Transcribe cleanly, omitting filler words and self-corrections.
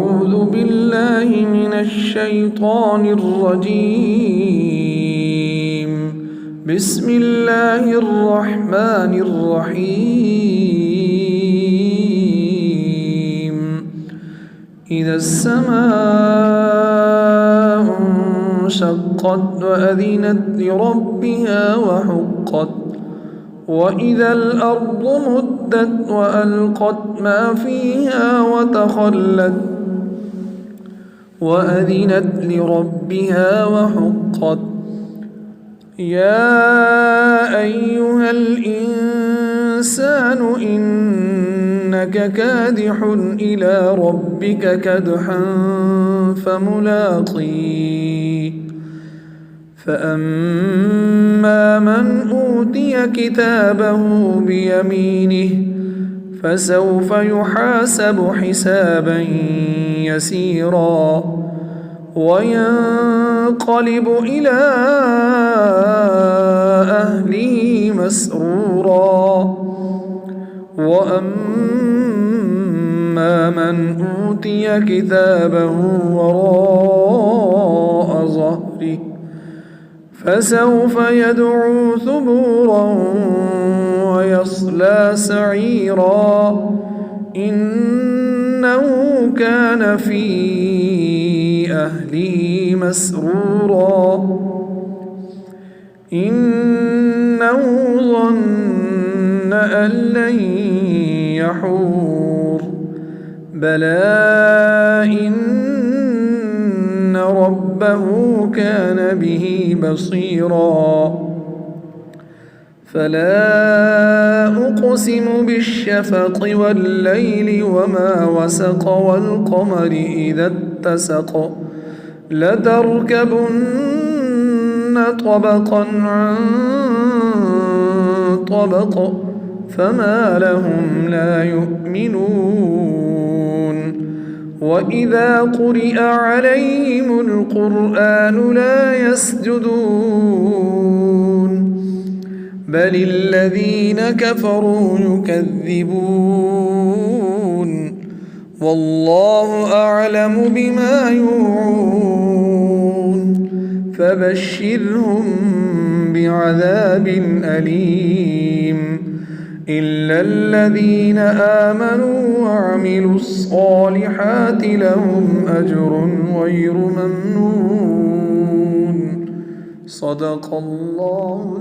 أعوذ بالله من الشيطان الرجيم. بسم الله الرحمن الرحيم. إذا السماء انشقت وأذنت لربها وحقت وإذا الأرض مدت وألقت ما فيها وتخلت وأذنت لربها وحقت يا أيها الإنسان إنك كادح إلى ربك كدحا فملاقيه فأما من أوتي كتابه بيمينه فسوف يحاسب حسابا يسيرا وينقلب إلى أهله مسرورا وأما من أوتي كتابه وراء ظهره فسوف يدعو ثبورا ويصلى سعيرا إنه كان في أهله مسرورا إنه ظن أن لن يحور بلى إن ربه كان به بصيرا فلا أقسم بالشفق والليل وما وسق والقمر إذا اتسق لتركبن طبقا عن طبق فما لهم لا يؤمنون وإذا قرئ عليهم القرآن لا يسجدون بل الذين كفروا يكذبون والله أعلم بما يوعون فبشرهم بعذاب أليم إلا الذين آمنوا وعملوا الصالحات لهم أجر غير ممنون صدق الله